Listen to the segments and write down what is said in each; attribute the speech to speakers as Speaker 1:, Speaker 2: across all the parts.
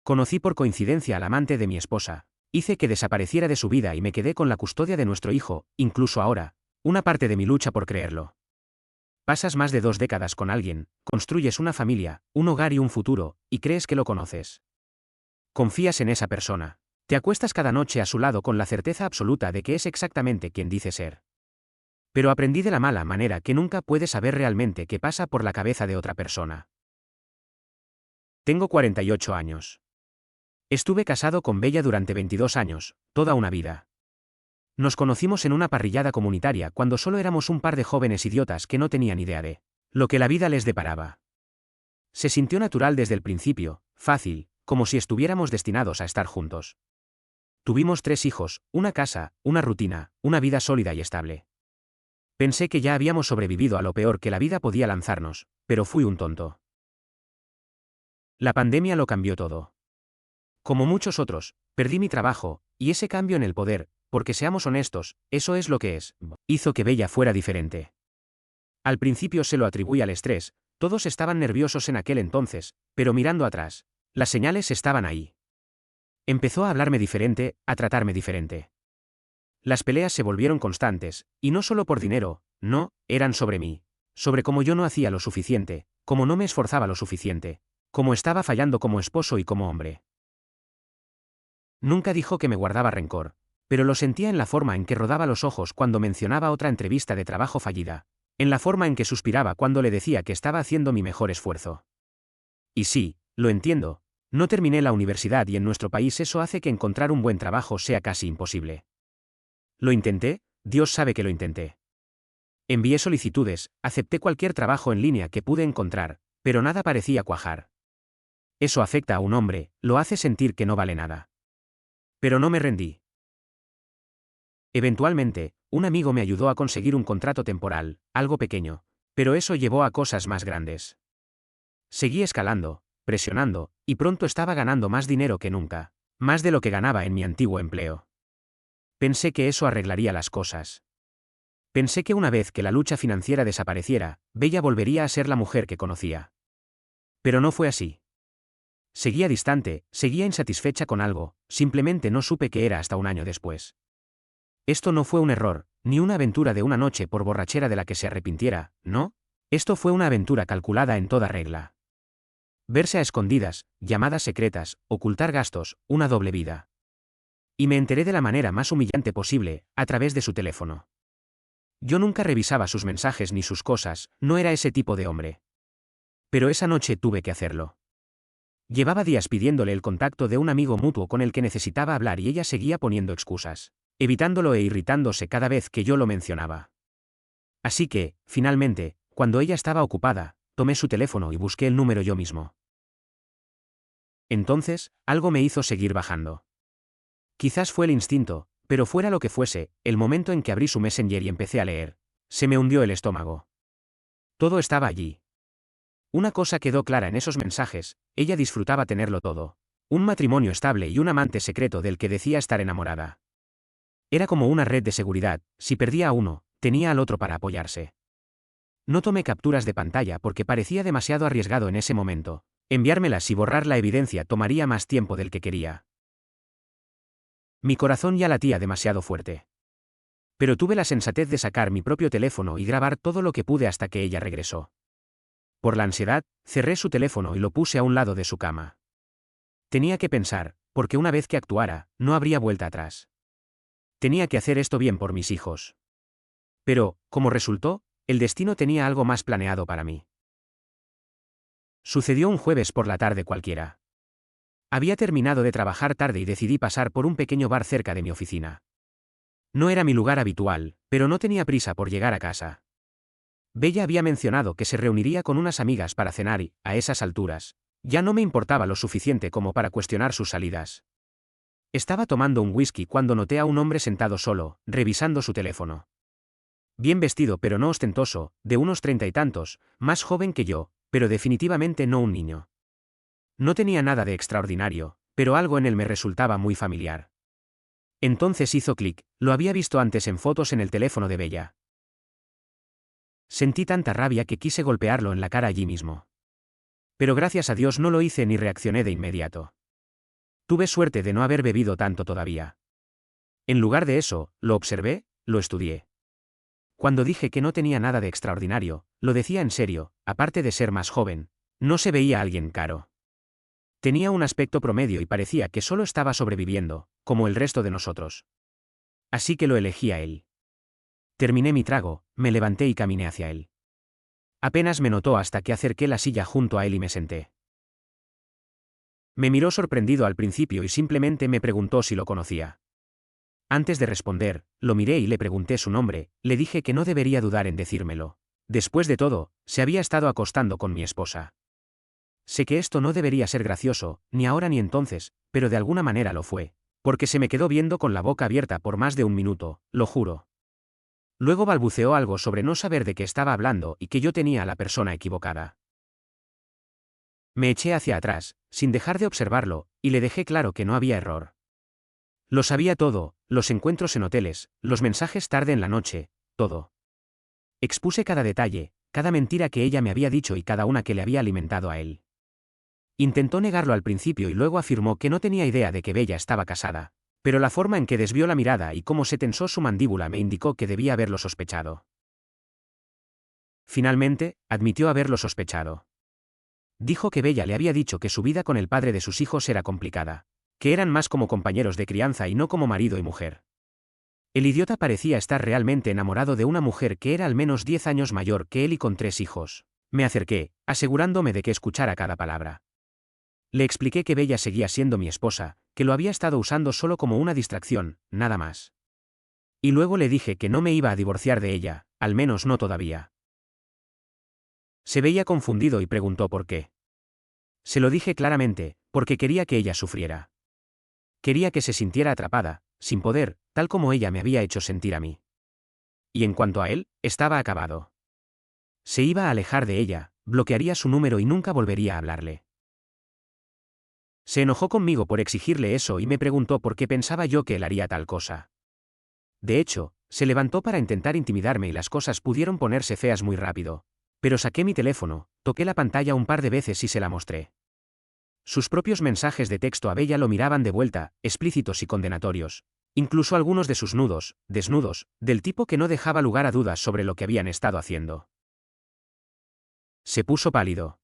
Speaker 1: Conocí por coincidencia al amante de mi esposa. Hice que desapareciera de su vida y me quedé con la custodia de nuestro hijo, incluso ahora. Una parte de mi lucha por creerlo. Pasas más de 2 décadas con alguien, construyes una familia, un hogar y un futuro, y crees que lo conoces. Confías en esa persona. Te acuestas cada noche a su lado con la certeza absoluta de que es exactamente quien dice ser. Pero aprendí de la mala manera que nunca puedes saber realmente qué pasa por la cabeza de otra persona. Tengo 48 años. Estuve casado con Bella durante 22 años, toda una vida. Nos conocimos en una parrillada comunitaria cuando solo éramos un par de jóvenes idiotas que no tenían idea de lo que la vida les deparaba. Se sintió natural desde el principio, fácil, como si estuviéramos destinados a estar juntos. Tuvimos 3 hijos, una casa, una rutina, una vida sólida y estable. Pensé que ya habíamos sobrevivido a lo peor que la vida podía lanzarnos, pero fui un tonto. La pandemia lo cambió todo. Como muchos otros, perdí mi trabajo, y ese cambio en el poder, porque seamos honestos, eso es lo que es, hizo que Bella fuera diferente. Al principio se lo atribuí al estrés, todos estaban nerviosos en aquel entonces, pero mirando atrás, las señales estaban ahí. Empezó a hablarme diferente, a tratarme diferente. Las peleas se volvieron constantes, y no solo por dinero, no, eran sobre mí, sobre cómo yo no hacía lo suficiente, cómo no me esforzaba lo suficiente, cómo estaba fallando como esposo y como hombre. Nunca dijo que me guardaba rencor, pero lo sentía en la forma en que rodaba los ojos cuando mencionaba otra entrevista de trabajo fallida, en la forma en que suspiraba cuando le decía que estaba haciendo mi mejor esfuerzo. Y sí, lo entiendo, no terminé la universidad y en nuestro país eso hace que encontrar un buen trabajo sea casi imposible. Lo intenté, Dios sabe que lo intenté. Envié solicitudes, acepté cualquier trabajo en línea que pude encontrar, pero nada parecía cuajar. Eso afecta a un hombre, lo hace sentir que no vale nada. Pero no me rendí. Eventualmente, un amigo me ayudó a conseguir un contrato temporal, algo pequeño, pero eso llevó a cosas más grandes. Seguí escalando, presionando, y pronto estaba ganando más dinero que nunca, más de lo que ganaba en mi antiguo empleo. Pensé que eso arreglaría las cosas. Pensé que una vez que la lucha financiera desapareciera, Bella volvería a ser la mujer que conocía. Pero no fue así. Seguía distante, seguía insatisfecha con algo, simplemente no supe qué era hasta un año después. Esto no fue un error, ni una aventura de una noche por borrachera de la que se arrepintiera, ¿no? Esto fue una aventura calculada en toda regla. Verse a escondidas, llamadas secretas, ocultar gastos, una doble vida. Y me enteré de la manera más humillante posible, a través de su teléfono. Yo nunca revisaba sus mensajes ni sus cosas, no era ese tipo de hombre. Pero esa noche tuve que hacerlo. Llevaba días pidiéndole el contacto de un amigo mutuo con el que necesitaba hablar y ella seguía poniendo excusas, evitándolo e irritándose cada vez que yo lo mencionaba. Así que, finalmente, cuando ella estaba ocupada, tomé su teléfono y busqué el número yo mismo. Entonces, algo me hizo seguir bajando. Quizás fue el instinto, pero fuera lo que fuese, el momento en que abrí su Messenger y empecé a leer, se me hundió el estómago. Todo estaba allí. Una cosa quedó clara en esos mensajes, ella disfrutaba tenerlo todo. Un matrimonio estable y un amante secreto del que decía estar enamorada. Era como una red de seguridad, si perdía a uno, tenía al otro para apoyarse. No tomé capturas de pantalla porque parecía demasiado arriesgado en ese momento. Enviármelas y borrar la evidencia tomaría más tiempo del que quería. Mi corazón ya latía demasiado fuerte. Pero tuve la sensatez de sacar mi propio teléfono y grabar todo lo que pude hasta que ella regresó. Por la ansiedad, cerré su teléfono y lo puse a un lado de su cama. Tenía que pensar, porque una vez que actuara, no habría vuelta atrás. Tenía que hacer esto bien por mis hijos. Pero, como resultó, el destino tenía algo más planeado para mí. Sucedió un jueves por la tarde cualquiera. Había terminado de trabajar tarde y decidí pasar por un pequeño bar cerca de mi oficina. No era mi lugar habitual, pero no tenía prisa por llegar a casa. Bella había mencionado que se reuniría con unas amigas para cenar y, a esas alturas, ya no me importaba lo suficiente como para cuestionar sus salidas. Estaba tomando un whisky cuando noté a un hombre sentado solo, revisando su teléfono. Bien vestido pero no ostentoso, de unos 30 y tantos, más joven que yo, pero definitivamente no un niño. No tenía nada de extraordinario, pero algo en él me resultaba muy familiar. Entonces hizo clic, lo había visto antes en fotos en el teléfono de Bella. Sentí tanta rabia que quise golpearlo en la cara allí mismo. Pero gracias a Dios no lo hice ni reaccioné de inmediato. Tuve suerte de no haber bebido tanto todavía. En lugar de eso, lo observé, lo estudié. Cuando dije que no tenía nada de extraordinario, lo decía en serio, aparte de ser más joven, no se veía alguien caro. Tenía un aspecto promedio y parecía que solo estaba sobreviviendo, como el resto de nosotros. Así que lo elegí a él. Terminé mi trago, me levanté y caminé hacia él. Apenas me notó hasta que acerqué la silla junto a él y me senté. Me miró sorprendido al principio y simplemente me preguntó si lo conocía. Antes de responder, lo miré y le pregunté su nombre, le dije que no debería dudar en decírmelo. Después de todo, se había estado acostando con mi esposa. Sé que esto no debería ser gracioso, ni ahora ni entonces, pero de alguna manera lo fue, porque se me quedó viendo con la boca abierta por más de un minuto, lo juro. Luego balbuceó algo sobre no saber de qué estaba hablando y que yo tenía a la persona equivocada. Me eché hacia atrás, sin dejar de observarlo, y le dejé claro que no había error. Lo sabía todo, los encuentros en hoteles, los mensajes tarde en la noche, todo. Expuse cada detalle, cada mentira que ella me había dicho y cada una que le había alimentado a él. Intentó negarlo al principio y luego afirmó que no tenía idea de que Bella estaba casada, pero la forma en que desvió la mirada y cómo se tensó su mandíbula me indicó que debía haberlo sospechado. Finalmente, admitió haberlo sospechado. Dijo que Bella le había dicho que su vida con el padre de sus hijos era complicada, que eran más como compañeros de crianza y no como marido y mujer. El idiota parecía estar realmente enamorado de una mujer que era al menos 10 años mayor que él y con 3 hijos. Me acerqué, asegurándome de que escuchara cada palabra. Le expliqué que Bella seguía siendo mi esposa, que lo había estado usando solo como una distracción, nada más. Y luego le dije que no me iba a divorciar de ella, al menos no todavía. Se veía confundido y preguntó por qué. Se lo dije claramente, porque quería que ella sufriera. Quería que se sintiera atrapada, sin poder, tal como ella me había hecho sentir a mí. Y en cuanto a él, estaba acabado. Se iba a alejar de ella, bloquearía su número y nunca volvería a hablarle. Se enojó conmigo por exigirle eso y me preguntó por qué pensaba yo que él haría tal cosa. De hecho, se levantó para intentar intimidarme y las cosas pudieron ponerse feas muy rápido. Pero saqué mi teléfono, toqué la pantalla un par de veces y se la mostré. Sus propios mensajes de texto a Bella lo miraban de vuelta, explícitos y condenatorios. Incluso algunos de sus nudos, desnudos, del tipo que no dejaba lugar a dudas sobre lo que habían estado haciendo. Se puso pálido.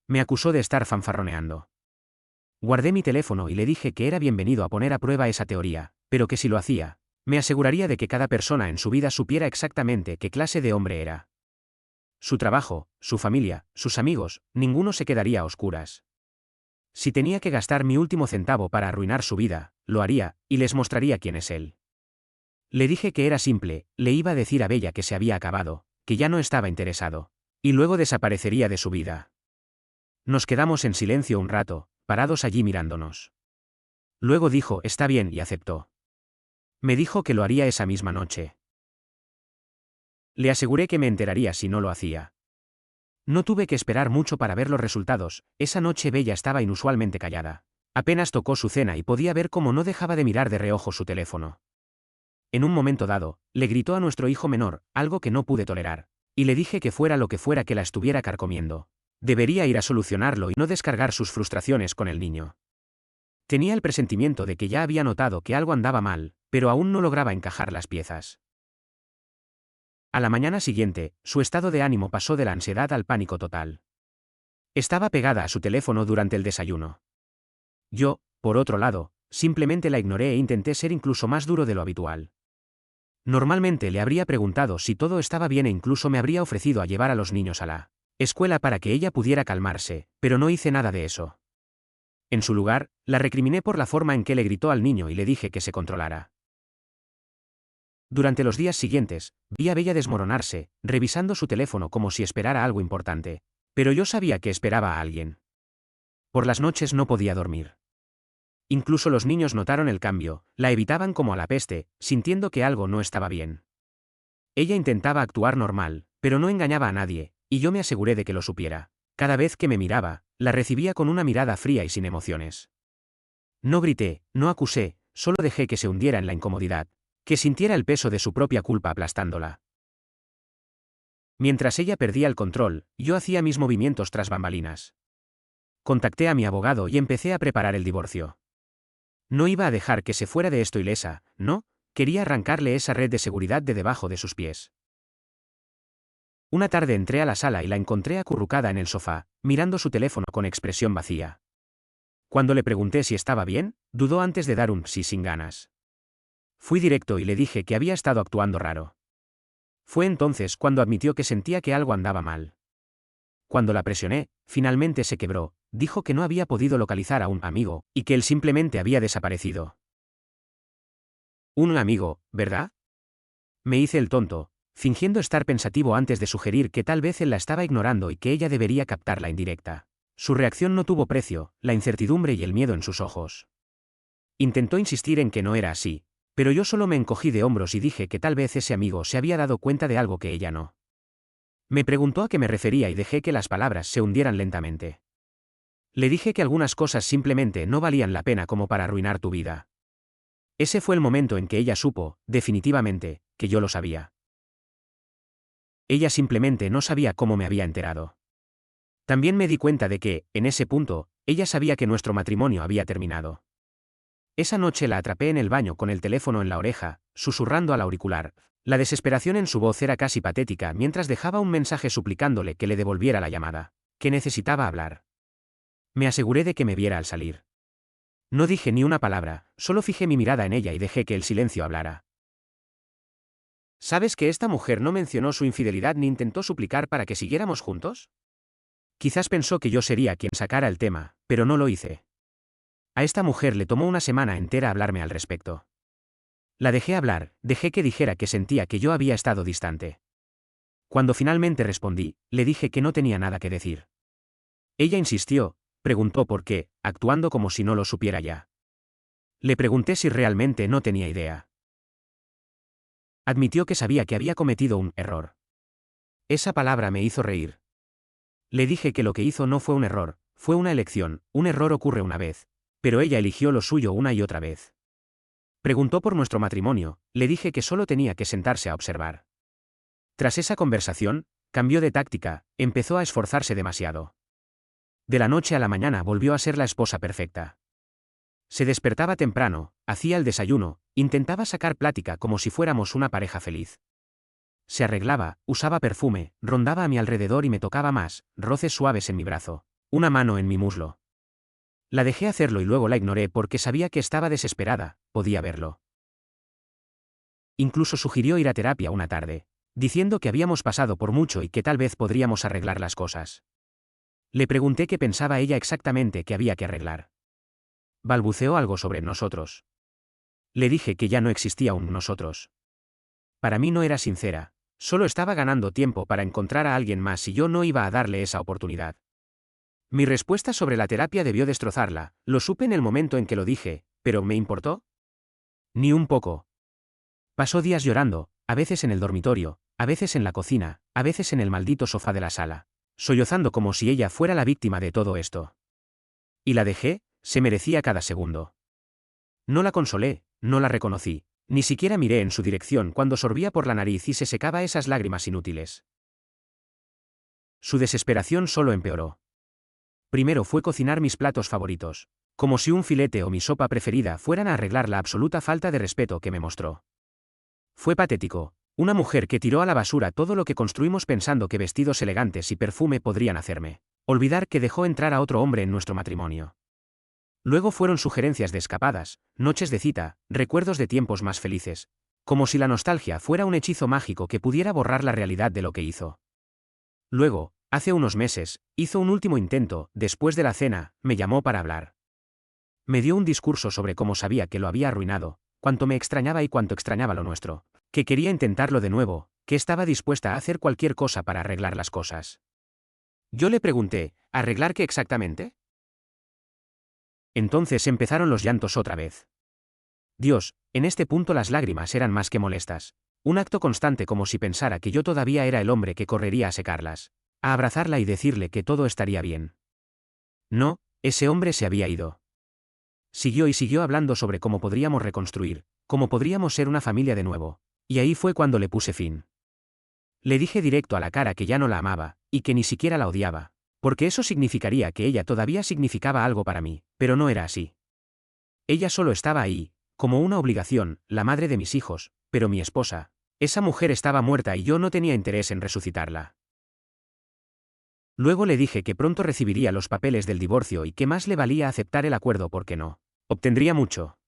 Speaker 1: Me acusó de estar fanfarroneando. Guardé mi teléfono y le dije que era bienvenido a poner a prueba esa teoría, pero que si lo hacía, me aseguraría de que cada persona en su vida supiera exactamente qué clase de hombre era. Su trabajo, su familia, sus amigos, ninguno se quedaría a oscuras. Si tenía que gastar mi último centavo para arruinar su vida, lo haría, y les mostraría quién es él. Le dije que era simple, le iba a decir a Bella que se había acabado, que ya no estaba interesado, y luego desaparecería de su vida. Nos quedamos en silencio un rato, parados allí mirándonos. Luego dijo, está bien, y aceptó. Me dijo que lo haría esa misma noche. Le aseguré que me enteraría si no lo hacía. No tuve que esperar mucho para ver los resultados, esa noche Bella estaba inusualmente callada. Apenas tocó su cena y podía ver cómo no dejaba de mirar de reojo su teléfono. En un momento dado, le gritó a nuestro hijo menor, algo que no pude tolerar, y le dije que fuera lo que fuera que la estuviera carcomiendo. Debería ir a solucionarlo y no descargar sus frustraciones con el niño. Tenía el presentimiento de que ya había notado que algo andaba mal, pero aún no lograba encajar las piezas. A la mañana siguiente, su estado de ánimo pasó de la ansiedad al pánico total. Estaba pegada a su teléfono durante el desayuno. Yo, por otro lado, simplemente la ignoré e intenté ser incluso más duro de lo habitual. Normalmente le habría preguntado si todo estaba bien e incluso me habría ofrecido a llevar a los niños a la escuela para que ella pudiera calmarse, pero no hice nada de eso. En su lugar, la recriminé por la forma en que le gritó al niño y le dije que se controlara. Durante los días siguientes, vi a Bella desmoronarse, revisando su teléfono como si esperara algo importante. Pero yo sabía que esperaba a alguien. Por las noches no podía dormir. Incluso los niños notaron el cambio, la evitaban como a la peste, sintiendo que algo no estaba bien. Ella intentaba actuar normal, pero no engañaba a nadie, y yo me aseguré de que lo supiera. Cada vez que me miraba, la recibía con una mirada fría y sin emociones. No grité, no acusé, solo dejé que se hundiera en la incomodidad, que sintiera el peso de su propia culpa aplastándola. Mientras ella perdía el control, yo hacía mis movimientos tras bambalinas. Contacté a mi abogado y empecé a preparar el divorcio. No iba a dejar que se fuera de esto ilesa, no, quería arrancarle esa red de seguridad de debajo de sus pies. Una tarde entré a la sala y la encontré acurrucada en el sofá, mirando su teléfono con expresión vacía. Cuando le pregunté si estaba bien, dudó antes de dar un sí sin ganas. Fui directo y le dije que había estado actuando raro. Fue entonces cuando admitió que sentía que algo andaba mal. Cuando la presioné, finalmente se quebró, dijo que no había podido localizar a un amigo, y que él simplemente había desaparecido. Un amigo, ¿verdad? Me hice el tonto, fingiendo estar pensativo antes de sugerir que tal vez él la estaba ignorando y que ella debería captar la indirecta. Su reacción no tuvo precio, la incertidumbre y el miedo en sus ojos. Intentó insistir en que no era así, pero yo solo me encogí de hombros y dije que tal vez ese amigo se había dado cuenta de algo que ella no. Me preguntó a qué me refería y dejé que las palabras se hundieran lentamente. Le dije que algunas cosas simplemente no valían la pena como para arruinar tu vida. Ese fue el momento en que ella supo, definitivamente, que yo lo sabía. Ella simplemente no sabía cómo me había enterado. También me di cuenta de que, en ese punto, ella sabía que nuestro matrimonio había terminado. Esa noche la atrapé en el baño con el teléfono en la oreja, susurrando al auricular. La desesperación en su voz era casi patética mientras dejaba un mensaje suplicándole que le devolviera la llamada, que necesitaba hablar. Me aseguré de que me viera al salir. No dije ni una palabra, solo fijé mi mirada en ella y dejé que el silencio hablara. ¿Sabes que esta mujer no mencionó su infidelidad ni intentó suplicar para que siguiéramos juntos? Quizás pensó que yo sería quien sacara el tema, pero no lo hice. A esta mujer le tomó una semana entera hablarme al respecto. La dejé hablar, dejé que dijera que sentía que yo había estado distante. Cuando finalmente respondí, le dije que no tenía nada que decir. Ella insistió, preguntó por qué, actuando como si no lo supiera ya. Le pregunté si realmente no tenía idea. Admitió que sabía que había cometido un error. Esa palabra me hizo reír. Le dije que lo que hizo no fue un error, fue una elección, un error ocurre una vez, pero ella eligió lo suyo una y otra vez. Preguntó por nuestro matrimonio, le dije que solo tenía que sentarse a observar. Tras esa conversación, cambió de táctica, empezó a esforzarse demasiado. De la noche a la mañana volvió a ser la esposa perfecta. Se despertaba temprano, hacía el desayuno, intentaba sacar plática como si fuéramos una pareja feliz. Se arreglaba, usaba perfume, rondaba a mi alrededor y me tocaba más, roces suaves en mi brazo, una mano en mi muslo. La dejé hacerlo y luego la ignoré porque sabía que estaba desesperada, podía verlo. Incluso sugirió ir a terapia una tarde, diciendo que habíamos pasado por mucho y que tal vez podríamos arreglar las cosas. Le pregunté qué pensaba ella exactamente que había que arreglar. Balbuceó algo sobre nosotros. Le dije que ya no existía un nosotros. Para mí no era sincera, solo estaba ganando tiempo para encontrar a alguien más y yo no iba a darle esa oportunidad. Mi respuesta sobre la terapia debió destrozarla, lo supe en el momento en que lo dije, pero ¿me importó? Ni un poco. Pasó días llorando, a veces en el dormitorio, a veces en la cocina, a veces en el maldito sofá de la sala, sollozando como si ella fuera la víctima de todo esto. Y la dejé, se merecía cada segundo. No la consolé, no la reconocí, ni siquiera miré en su dirección cuando sorbía por la nariz y se secaba esas lágrimas inútiles. Su desesperación solo empeoró. Primero fue cocinar mis platos favoritos, como si un filete o mi sopa preferida fueran a arreglar la absoluta falta de respeto que me mostró. Fue patético, una mujer que tiró a la basura todo lo que construimos pensando que vestidos elegantes y perfume podrían hacerme olvidar que dejó entrar a otro hombre en nuestro matrimonio. Luego fueron sugerencias de escapadas, noches de cita, recuerdos de tiempos más felices, como si la nostalgia fuera un hechizo mágico que pudiera borrar la realidad de lo que hizo. Luego, hace unos meses, hizo un último intento, después de la cena, me llamó para hablar. Me dio un discurso sobre cómo sabía que lo había arruinado, cuánto me extrañaba y cuánto extrañaba lo nuestro, que quería intentarlo de nuevo, que estaba dispuesta a hacer cualquier cosa para arreglar las cosas. Yo le pregunté, ¿arreglar qué exactamente? Entonces empezaron los llantos otra vez. Dios, en este punto las lágrimas eran más que molestas. Un acto constante como si pensara que yo todavía era el hombre que correría a secarlas, a abrazarla y decirle que todo estaría bien. No, ese hombre se había ido. Siguió y siguió hablando sobre cómo podríamos reconstruir, cómo podríamos ser una familia de nuevo, y ahí fue cuando le puse fin. Le dije directo a la cara que ya no la amaba, y que ni siquiera la odiaba, porque eso significaría que ella todavía significaba algo para mí, pero no era así. Ella solo estaba ahí, como una obligación, la madre de mis hijos, pero mi esposa, esa mujer estaba muerta y yo no tenía interés en resucitarla. Luego le dije que pronto recibiría los papeles del divorcio y que más le valía aceptar el acuerdo porque no obtendría mucho.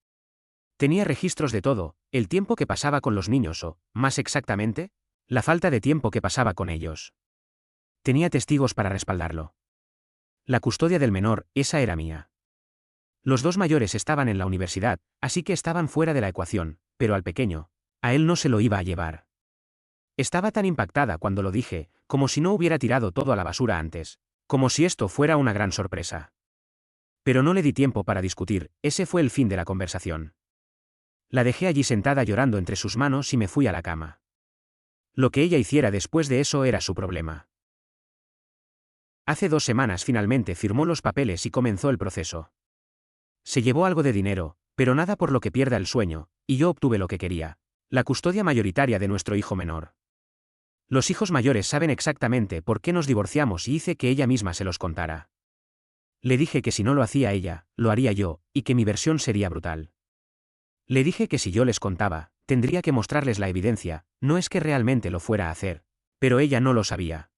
Speaker 1: Tenía registros de todo, el tiempo que pasaba con los niños o, más exactamente, la falta de tiempo que pasaba con ellos. Tenía testigos para respaldarlo. La custodia del menor, esa era mía. Los dos mayores estaban en la universidad, así que estaban fuera de la ecuación, pero al pequeño, a él no se lo iba a llevar. Estaba tan impactada cuando lo dije, como si no hubiera tirado todo a la basura antes, como si esto fuera una gran sorpresa. Pero no le di tiempo para discutir, ese fue el fin de la conversación. La dejé allí sentada llorando entre sus manos y me fui a la cama. Lo que ella hiciera después de eso era su problema. Hace 2 semanas finalmente firmó los papeles y comenzó el proceso. Se llevó algo de dinero, pero nada por lo que pierda el sueño, y yo obtuve lo que quería, la custodia mayoritaria de nuestro hijo menor. Los hijos mayores saben exactamente por qué nos divorciamos y hice que ella misma se los contara. Le dije que si no lo hacía ella, lo haría yo, y que mi versión sería brutal. Le dije que si yo les contaba, tendría que mostrarles la evidencia, no es que realmente lo fuera a hacer. Pero ella no lo sabía.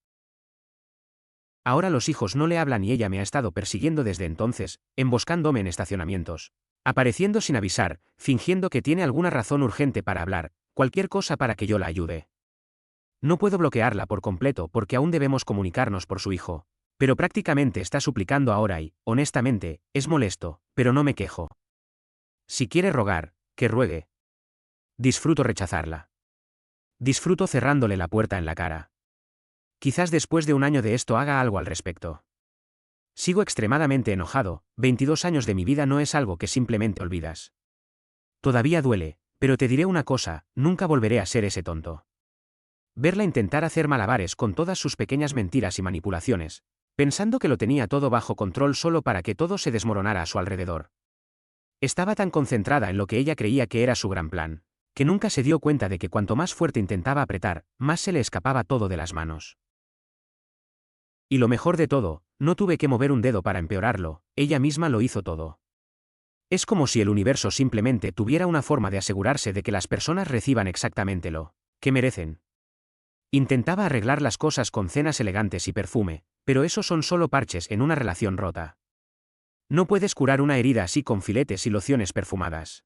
Speaker 1: Ahora los hijos no le hablan y ella me ha estado persiguiendo desde entonces, emboscándome en estacionamientos. Apareciendo sin avisar, fingiendo que tiene alguna razón urgente para hablar, cualquier cosa para que yo la ayude. No puedo bloquearla por completo porque aún debemos comunicarnos por su hijo. Pero prácticamente está suplicando ahora y, honestamente, es molesto, pero no me quejo. Si quiere rogar, que ruegue. Disfruto rechazarla. Disfruto cerrándole la puerta en la cara. Quizás después de un año de esto haga algo al respecto. Sigo extremadamente enojado, 22 años de mi vida no es algo que simplemente olvidas. Todavía duele, pero te diré una cosa, nunca volveré a ser ese tonto. Verla intentar hacer malabares con todas sus pequeñas mentiras y manipulaciones, pensando que lo tenía todo bajo control solo para que todo se desmoronara a su alrededor. Estaba tan concentrada en lo que ella creía que era su gran plan, que nunca se dio cuenta de que cuanto más fuerte intentaba apretar, más se le escapaba todo de las manos. Y lo mejor de todo, no tuve que mover un dedo para empeorarlo, ella misma lo hizo todo. Es como si el universo simplemente tuviera una forma de asegurarse de que las personas reciban exactamente lo que merecen. Intentaba arreglar las cosas con cenas elegantes y perfume, pero esos son solo parches en una relación rota. No puedes curar una herida así con filetes y lociones perfumadas.